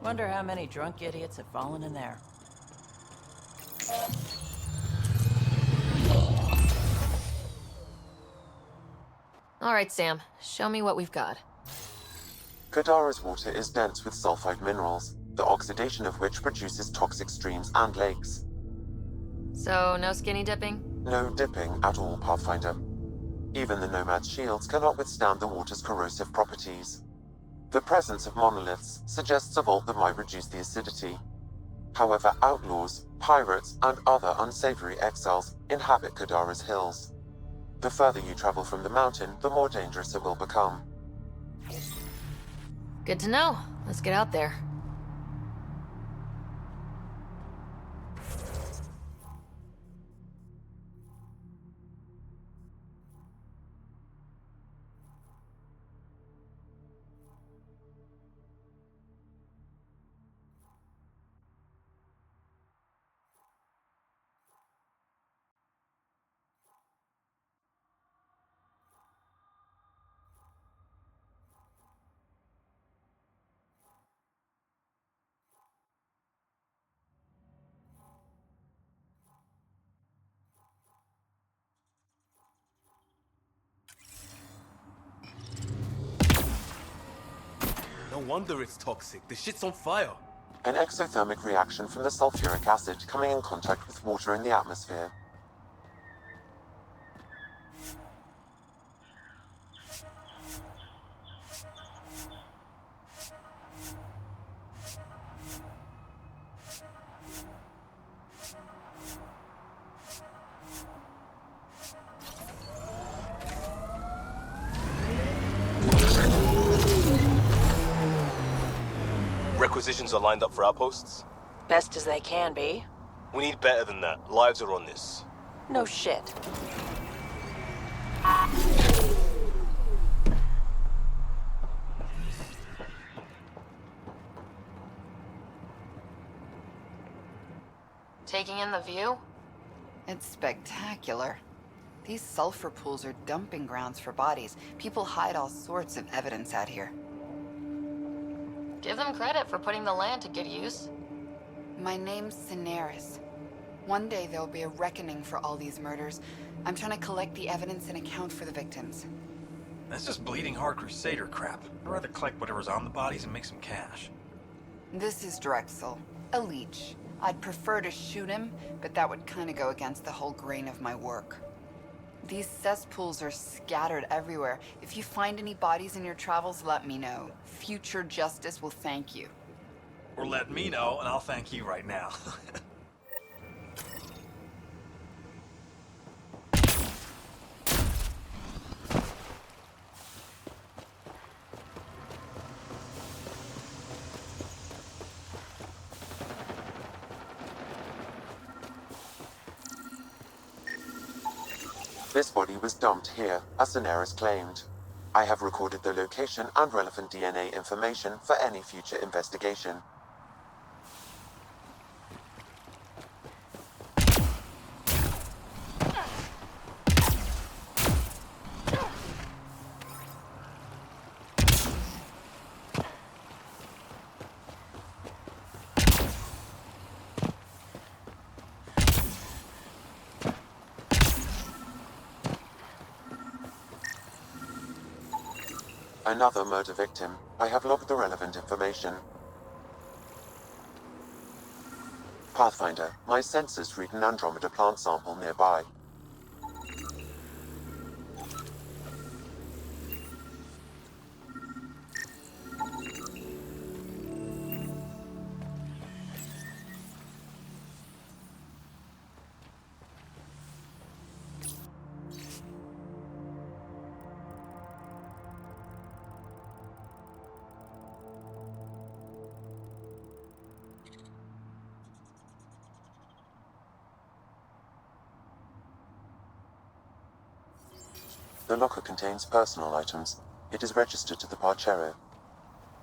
Wonder how many drunk idiots have fallen in there. All right, Sam. Show me what we've got. Kadara's water is dense with sulfide minerals, the oxidation of which produces toxic streams and lakes. So, no skinny dipping? No dipping at all, Pathfinder. Even the Nomad's shields cannot withstand the water's corrosive properties. The presence of monoliths suggests a vault that might reduce the acidity. However, outlaws, pirates, and other unsavory exiles inhabit Kadara's hills. The further you travel from the mountain, the more dangerous it will become. Good to know. Let's get out there. No wonder it's toxic. The shit's on fire. An exothermic reaction from the sulfuric acid coming in contact with water in the atmosphere. Requisitions are lined up for outposts. Best as they can be. We need better than that. Lives are on this. No shit. Taking in the view? It's spectacular. These sulfur pools are dumping grounds for bodies. People hide all sorts of evidence out here. Give them credit for putting the land to good use. My name's Cineris. One day there'll be a reckoning for all these murders. I'm trying to collect the evidence and account for the victims. That's just bleeding heart crusader crap. I'd rather collect whatever's on the bodies and make some cash. This is Drexel, a leech. I'd prefer to shoot him, but that would kind of go against the whole grain of my work. These cesspools are scattered everywhere. If you find any bodies in your travels, let me know. Future justice will thank you. Or let me know, and I'll thank you right now. This body was dumped here, as Cineris claimed. I have recorded the location and relevant DNA information for any future investigation. Another murder victim. I have logged the relevant information. Pathfinder, my sensors read an Andromeda plant sample nearby. The locker contains personal items. It is registered to the Parchero.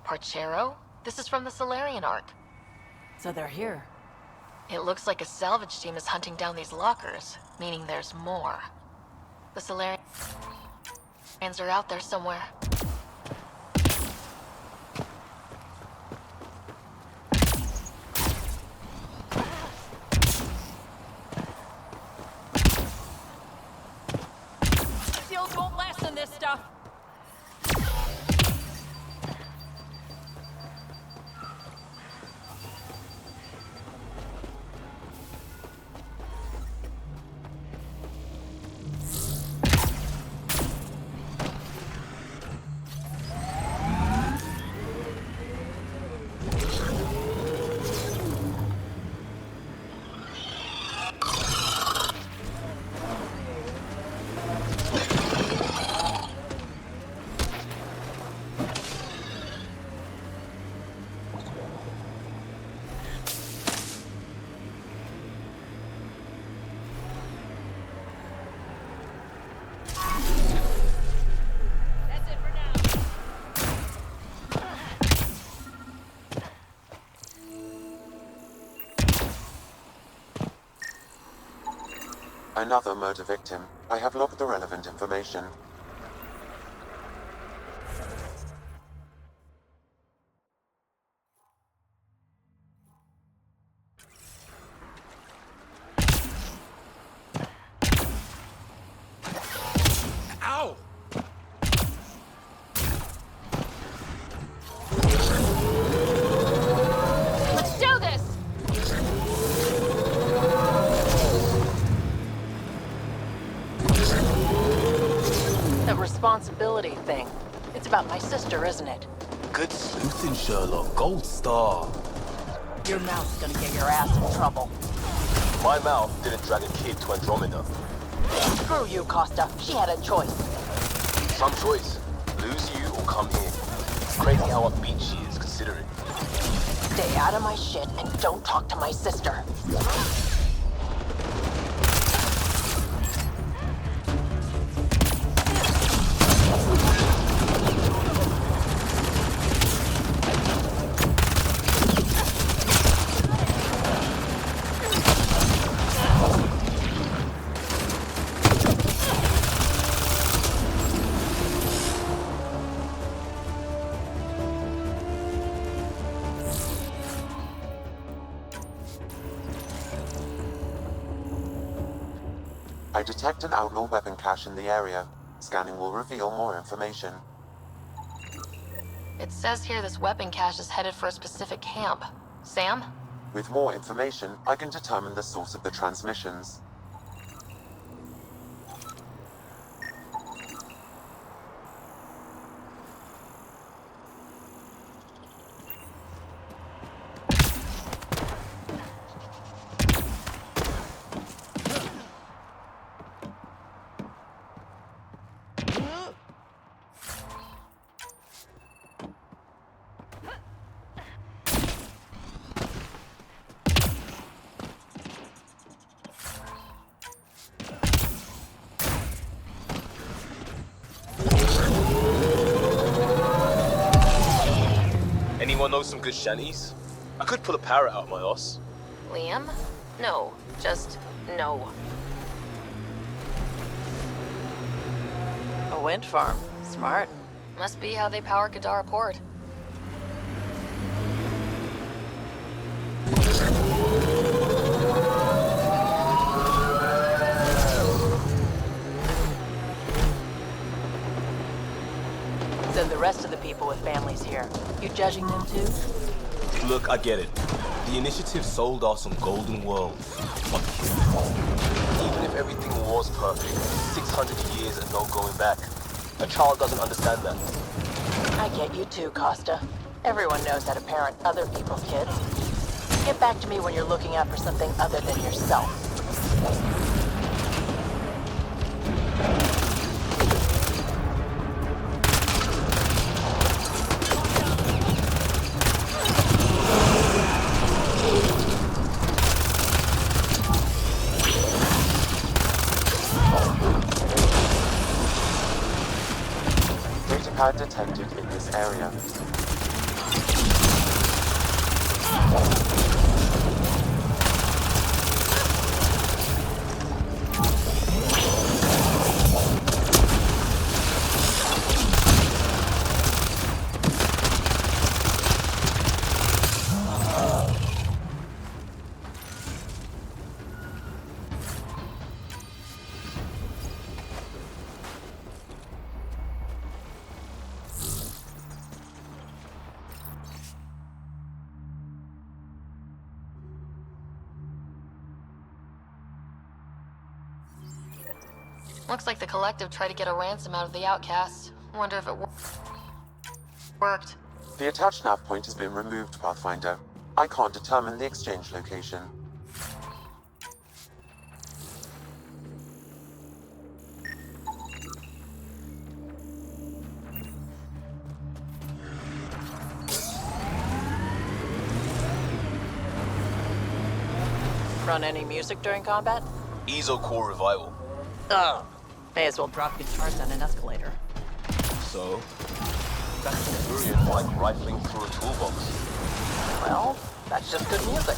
Parchero? This is from the Solarian Ark. So they're here. It looks like a salvage team is hunting down these lockers, meaning there's more. The Solarians are out there somewhere. Another murder victim. I have logged the relevant information. Ow! Let's do this! The responsibility thing. It's about my sister, isn't it? Good sleuthing, Sherlock. Gold star. Your mouth's gonna get your ass in trouble. My mouth didn't drag a kid to Andromeda. Screw you, Costa. She had a choice. Some choice. Lose you or come here. It's crazy how upbeat she is, consider it. Stay out of my shit and don't talk to my sister. I detect an outlaw weapon cache in the area. Scanning will reveal more information. It says here this weapon cache is headed for a specific camp. Sam? With more information, I can determine the source of the transmissions. Anyone know some good shanties? I could pull a parrot out my ass. Liam? No. Just no. A wind farm. Smart. Must be how they power Kadara Port. Then the rest of the people with families here. You judging them too? Look, I get it. The initiative sold us some golden world. But Even if everything was perfect, 600 years and no going back. A child doesn't understand that. I get you too, Costa. Everyone knows how to parent other people's kids. Get back to me when you're looking out for something other than yourself. Pad detected in this area. Looks like the Collective tried to get a ransom out of the outcasts. Wonder if it worked. The attached nav point has been removed, Pathfinder. I can't determine the exchange location. Run any music during combat? Ezo Core Revival. Oh. May as well drop guitars on an escalator. So? That's experience like rifling through a toolbox. Well, that's just good music.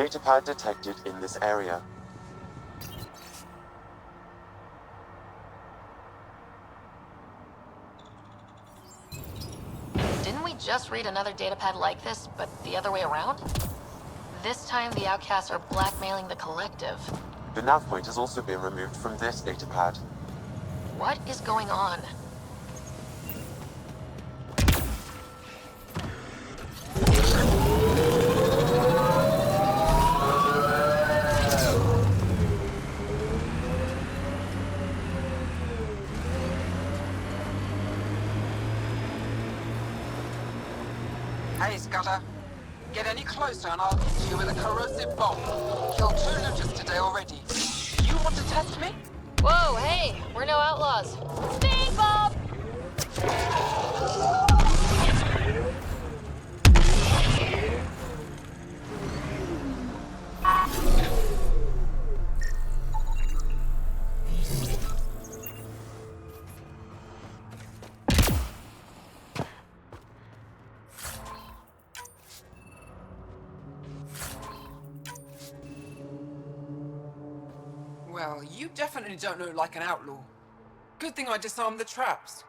Datapad detected in this area. Didn't we just read another datapad like this, but the other way around? This time the outcasts are blackmailing the collective. The nav point has also been removed from this datapad. What is going on? Hey, Scudder. Get any closer and I'll hit you with a corrosive bomb. Killed 2 looters today already. You want to test me? Whoa, hey, we're no outlaws. Speed bump! Well, you definitely don't look like an outlaw. Good thing I disarmed the traps.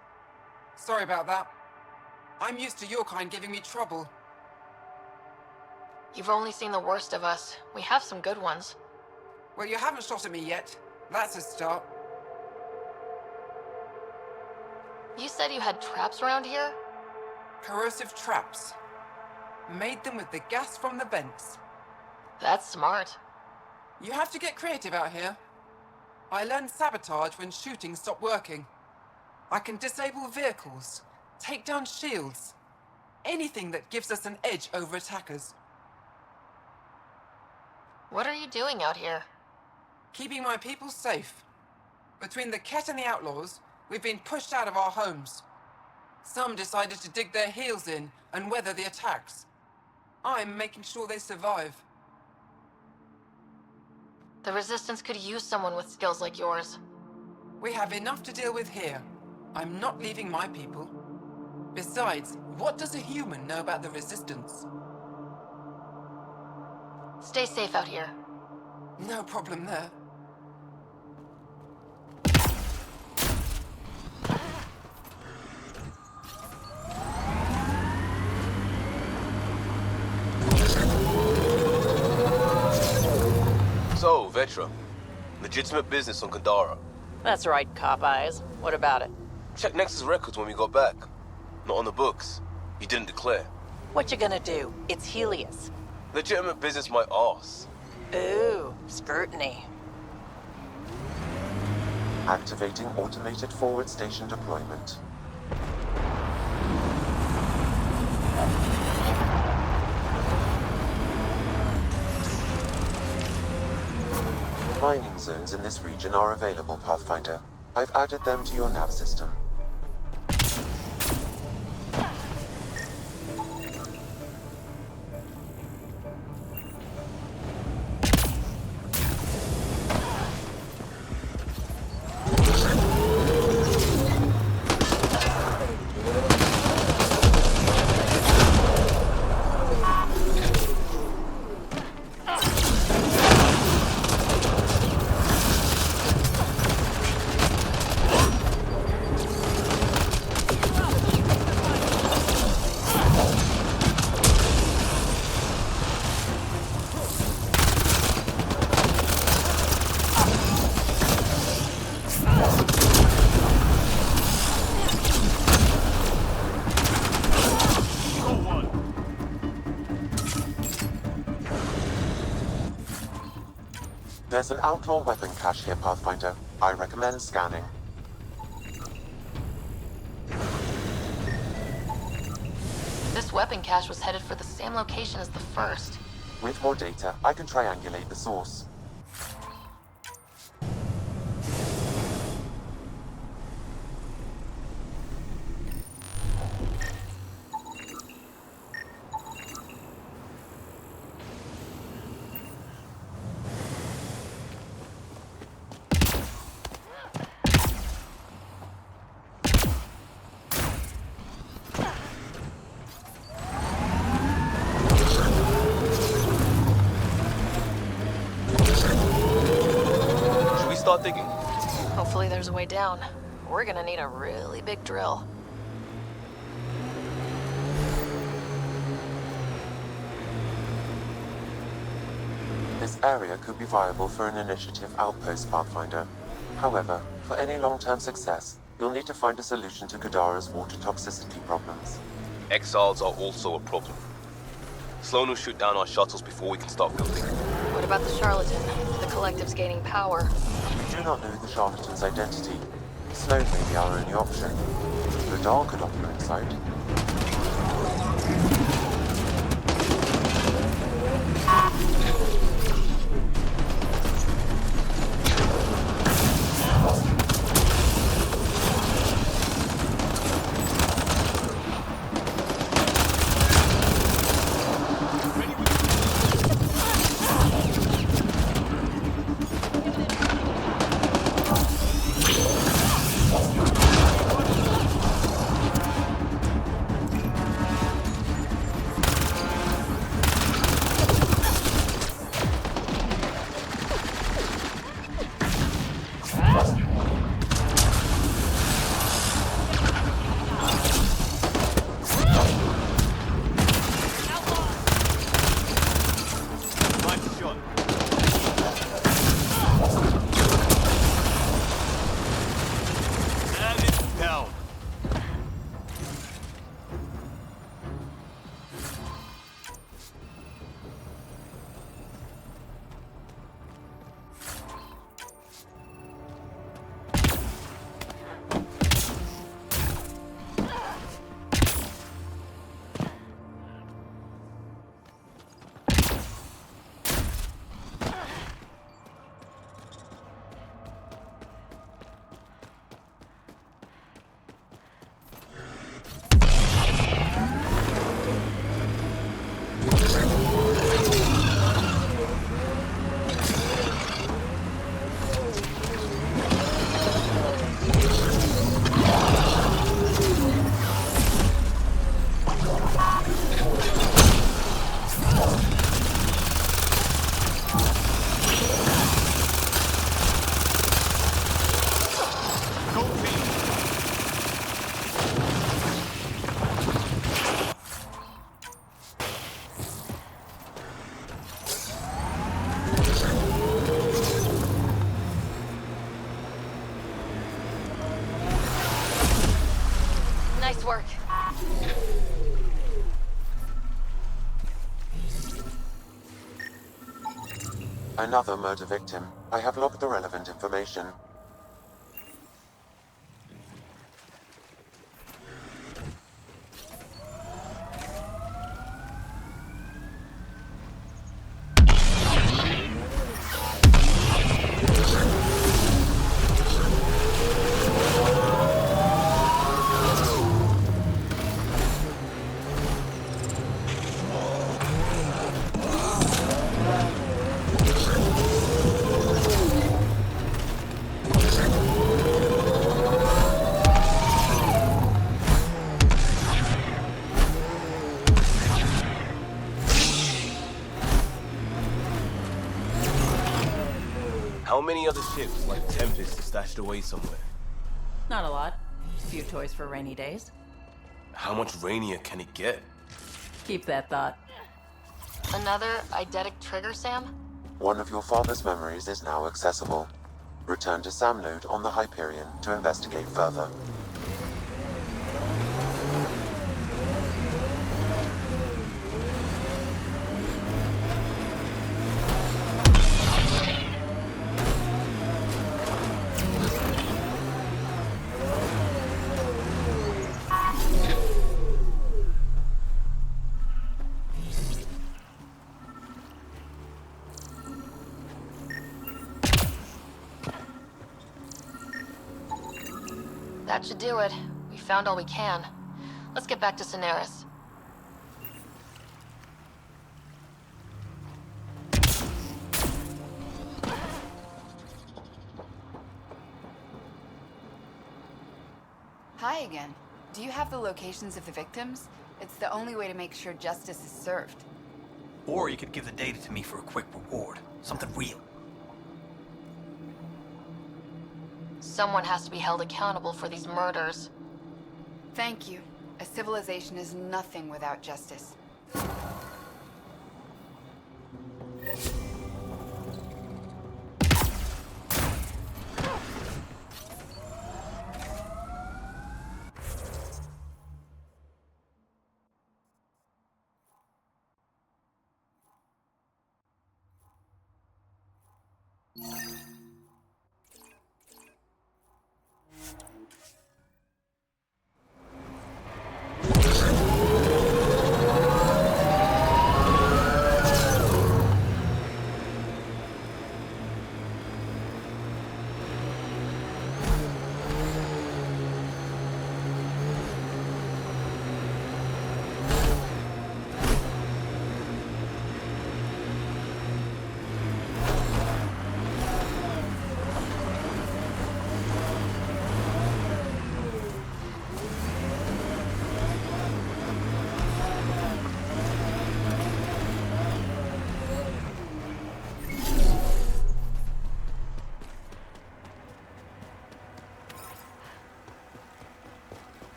Sorry about that. I'm used to your kind giving me trouble. You've only seen the worst of us. We have some good ones. Well, you haven't shot at me yet. That's a start. You said you had traps around here? Corrosive traps. Made them with the gas from the vents. That's smart. You have to get creative out here. I learned sabotage when shooting stopped working. I can disable vehicles, take down shields, anything that gives us an edge over attackers. What are you doing out here? Keeping my people safe. Between the Ket and the outlaws, we've been pushed out of our homes. Some decided to dig their heels in and weather the attacks. I'm making sure they survive. The Resistance could use someone with skills like yours. We have enough to deal with here. I'm not leaving my people. Besides, what does a human know about the Resistance? Stay safe out here. No problem there. So, Vetra, legitimate business on Kadara. That's right, Cop Eyes. What about it? Check Nexus records when we got back. Not on the books. You didn't declare. What you gonna do? It's Helios. Legitimate business my arse. Ooh, scrutiny. Activating automated forward station deployment. Mining zones in this region are available, Pathfinder. I've added them to your nav system. There's an outlaw weapon cache here, Pathfinder. I recommend scanning. This weapon cache was headed for the same location as the first. With more data, I can triangulate the source. start digging? Hopefully there's a way down. We're gonna need a really big drill. This area could be viable for an initiative outpost, Pathfinder. However, for any long-term success, you'll need to find a solution to Kadara's water toxicity problems. Exiles are also a problem. Sloan will shoot down our shuttles before we can start building. What about the charlatan? The collective's gaining power. We do not know the charlatan's identity. Sloan may be our only option. The Dahl could offer insight. Nice work. Another murder victim. I have logged the relevant information. How many other ships like Tempest are stashed away somewhere? Not a lot. A few toys for rainy days. How much rainier can it get? Keep that thought. Another eidetic trigger, Sam? One of your father's memories is now accessible. Return to Sam node on the Hyperion to investigate further. That should do it. We found all we can. Let's get back to Cineris. Hi again. Do you have the locations of the victims? It's the only way to make sure justice is served. Or you could give the data to me for a quick reward. Something real. Someone has to be held accountable for these murders. Thank you. A civilization is nothing without justice.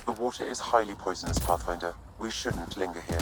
The water is highly poisonous, Pathfinder. We shouldn't linger here.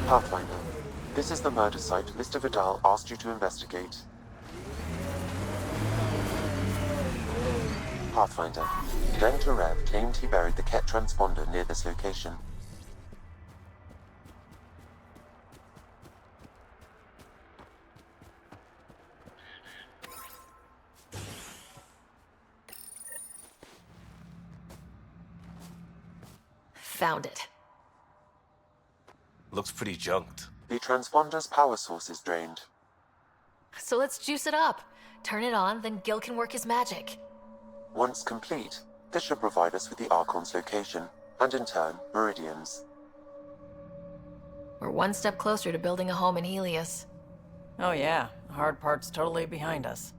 Pathfinder, this is the murder site Mr. Vidal asked you to investigate. Pathfinder, Den Terev claimed he buried the Ket transponder near this location. Found it. Looks pretty junked. The transponder's power source is drained. So let's juice it up. Turn it on, then Gil can work his magic. Once complete, this should provide us with the Archon's location, and in turn, Meridian's. We're one step closer to building a home in Helios. Oh yeah, the hard part's totally behind us.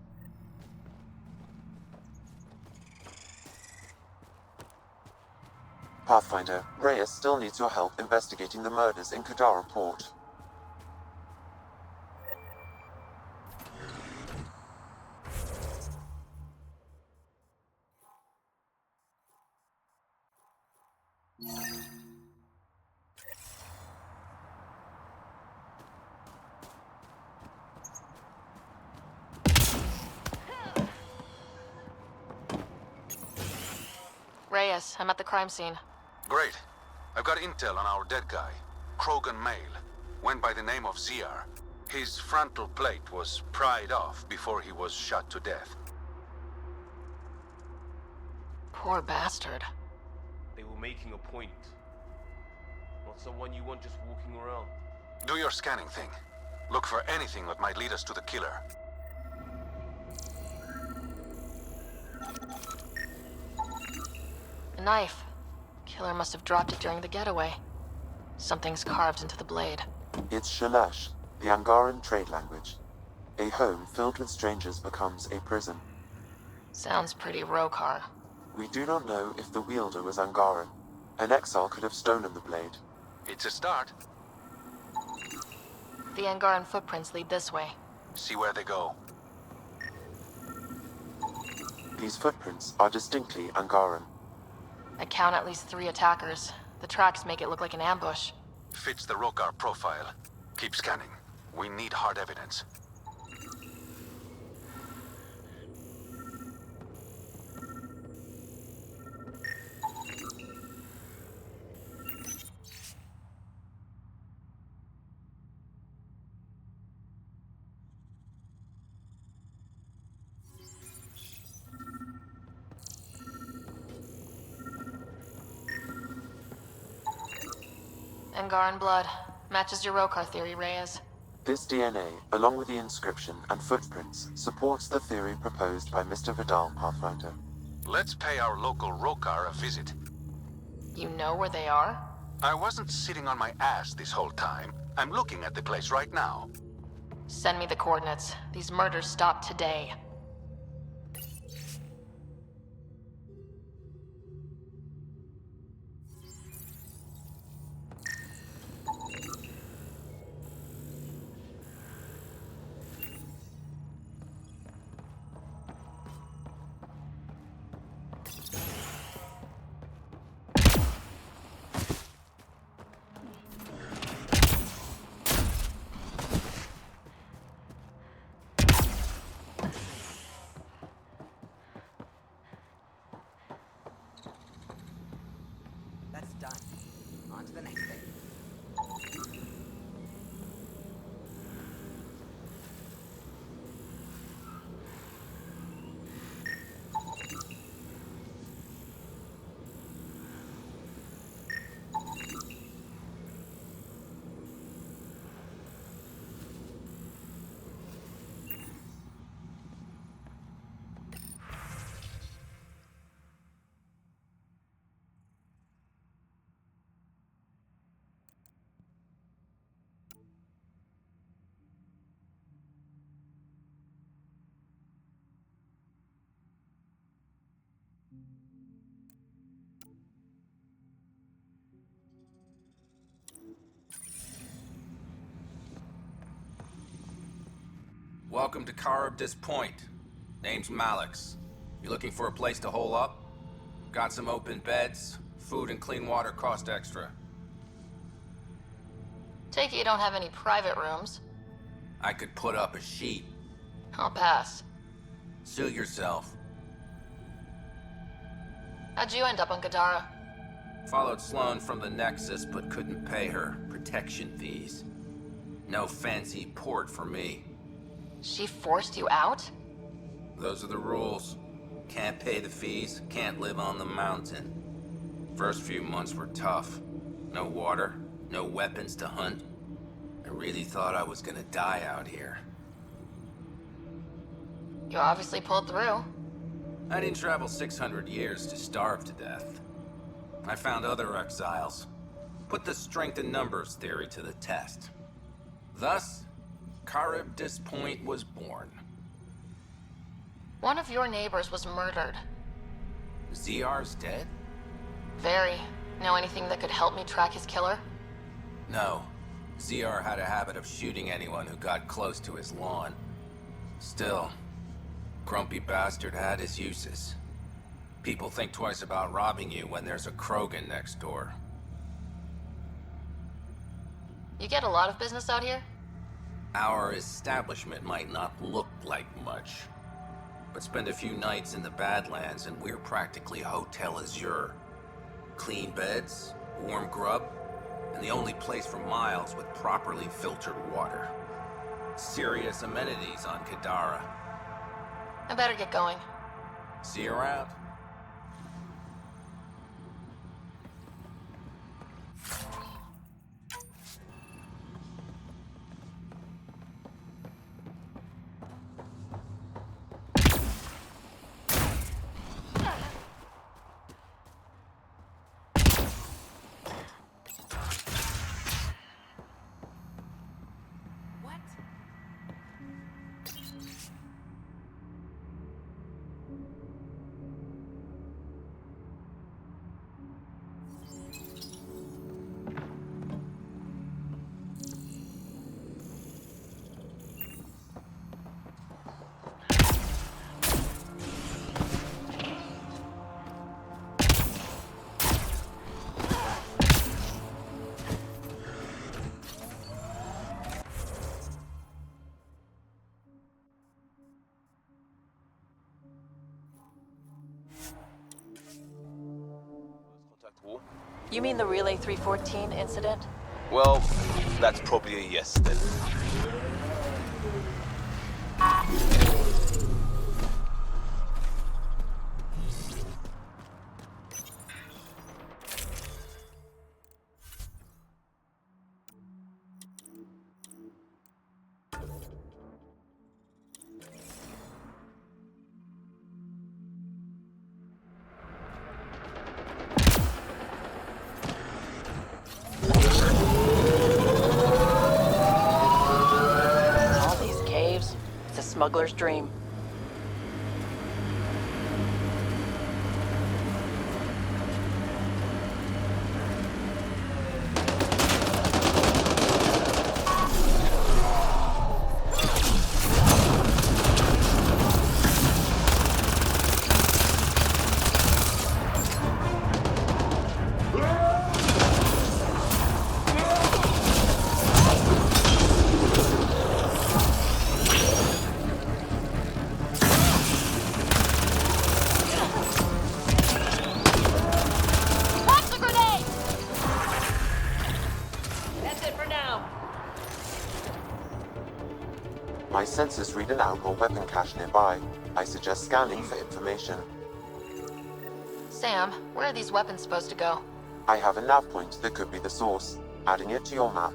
Pathfinder, Reyes still needs your help investigating the murders in Kadara Port. Reyes, I'm at the crime scene. Great. I've got intel on our dead guy. Krogan male. Went by the name of ZR. His frontal plate was pried off before he was shot to death. Poor bastard. They were making a point. Not someone you want just walking around. Do your scanning thing. Look for anything that might lead us to the killer. A knife. Killer must have dropped it during the getaway. Something's carved into the blade. It's Shalash, the Angaran trade language. A home filled with strangers becomes a prison. Sounds pretty Rokar. We do not know if the wielder was Angaran. An exile could have stolen the blade. It's a start. The Angaran footprints lead this way. See where they go. These footprints are distinctly Angaran. I count at least 3 attackers. The tracks make it look like an ambush. Fits the Rokar profile. Keep scanning. We need hard evidence. Angaran blood. Matches your Rokar theory, Reyes. This DNA, along with the inscription and footprints, supports the theory proposed by Mr. Vidal, Pathfinder. Let's pay our local Rokar a visit. You know where they are? I wasn't sitting on my ass this whole time. I'm looking at the place right now. Send me the coordinates. These murders stop today. That's done. On to the next thing. Welcome to Charybdis Point. Name's Malix. You looking for a place to hole up? Got some open beds. Food and clean water cost extra. Take it you don't have any private rooms. I could put up a sheet. I'll pass. Suit yourself. How'd you end up on Kadara? Followed Sloan from the Nexus, but couldn't pay her protection fees. No fancy port for me. She forced you out? Those are the rules. Can't pay the fees, can't live on the mountain. First few months were tough. No water, no weapons to hunt. I really thought I was gonna die out here. You obviously pulled through. I didn't travel 600 years to starve to death. I found other exiles. Put the strength in numbers theory to the test. Thus, Charybdis Point was born. One of your neighbors was murdered. ZR's dead? Very. Know anything that could help me track his killer? No. ZR had a habit of shooting anyone who got close to his lawn. Still, grumpy bastard had his uses. People think twice about robbing you when there's a Krogan next door. You get a lot of business out here? Our establishment might not look like much, but spend a few nights in the Badlands and we're practically Hotel Azure. Clean beds, warm grub, and the only place for miles with properly filtered water. Serious amenities on Kadara. I better get going. See you around. You mean the Relay 314 incident? Well, that's probably a yes then. smuggler's dream. My sensors read an outlaw weapon cache nearby. I suggest scanning for information. Sam, where are these weapons supposed to go? I have a nav point that could be the source. Adding it to your map.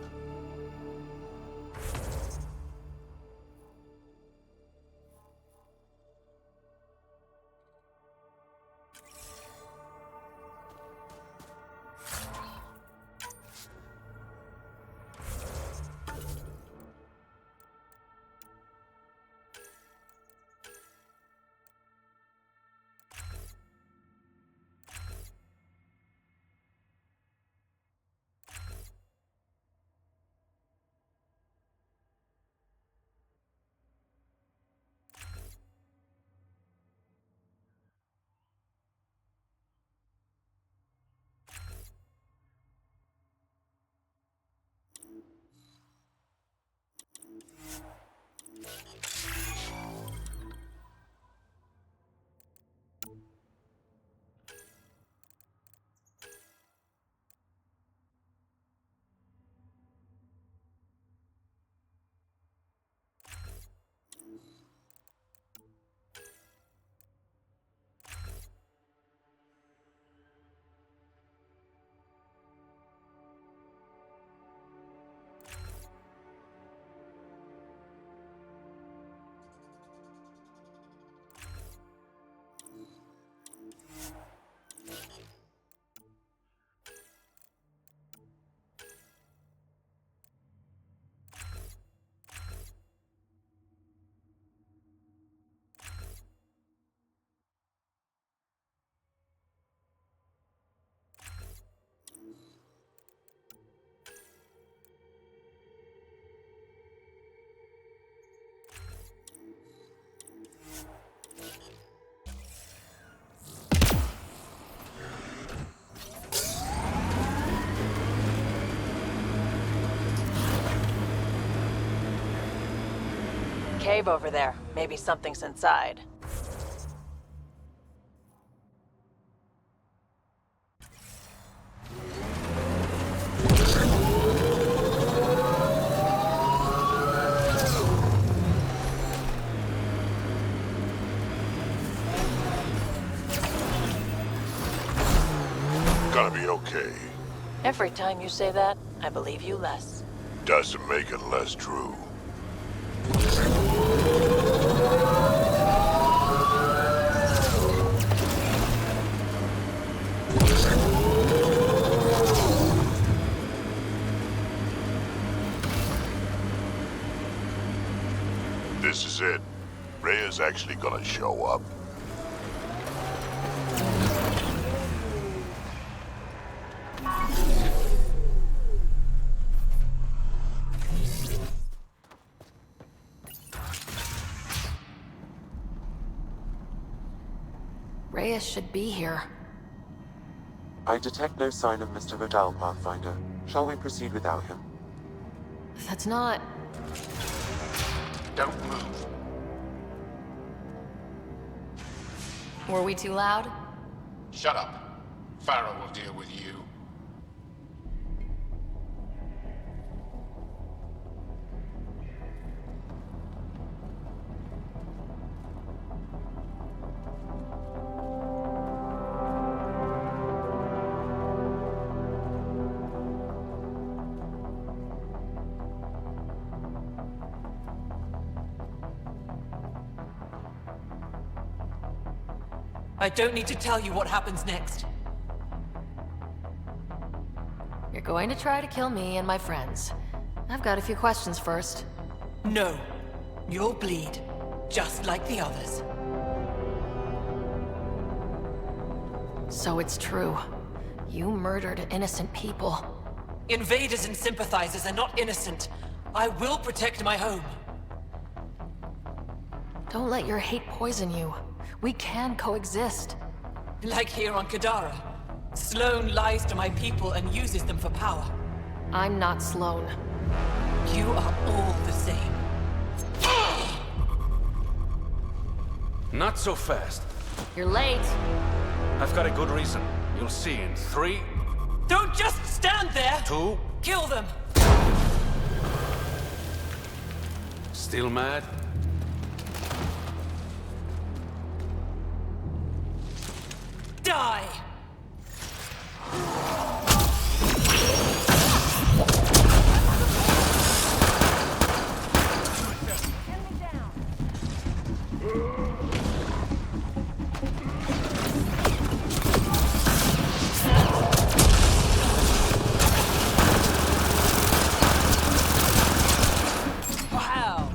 Cave over there. Maybe something's inside. Gonna be okay. Every time you say that, I believe you less. Doesn't make it less true. This is it. Rhea's actually gonna show up. Reyes should be here. I detect no sign of Mr. Vidal, Pathfinder. Shall we proceed without him? That's not... Don't move. Were we too loud? Shut up. Farrell will deal with you. I don't need to tell you what happens next. You're going to try to kill me and my friends. I've got a few questions first. No. You'll bleed. just like the others. So it's true. You murdered innocent people. Invaders and sympathizers are not innocent. I will protect my home. Don't let your hate poison you. We can coexist. Like here on Kadara. Sloane lies to my people and uses them for power. I'm not Sloane. You are all the same. Not so fast. You're late. I've got a good reason. You'll see in 3, Don't just stand there! 2... Kill them! Still mad? Die! Wow!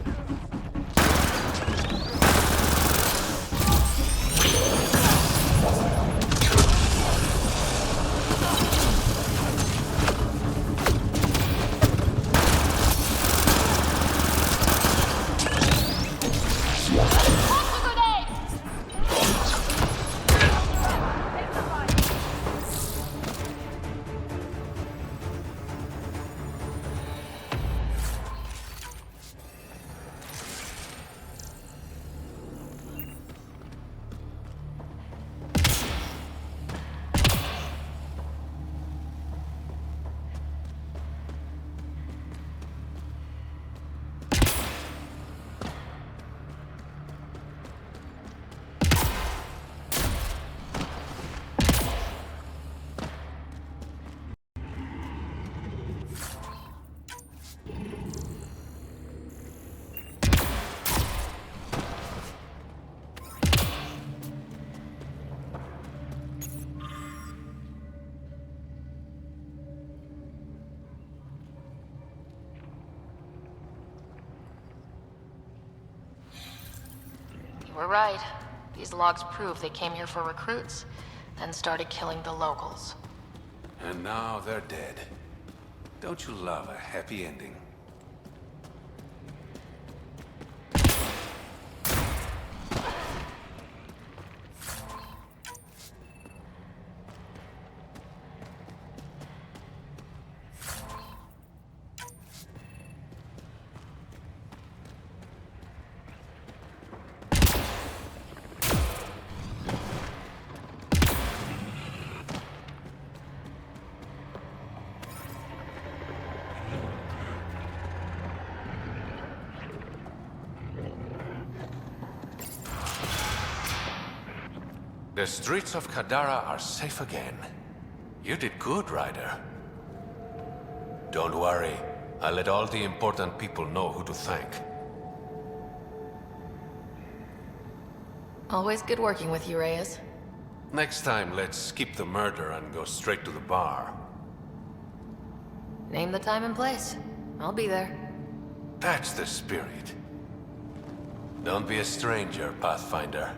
You were right. These logs prove they came here for recruits, then started killing the locals. And now they're dead. Don't you love a happy ending? The streets of Kadara are safe again. You did good, Ryder. Don't worry. I'll let all the important people know who to thank. Always good working with you, Reyes. Next time, let's skip the murder and go straight to the bar. Name the time and place. I'll be there. That's the spirit. Don't be a stranger, Pathfinder.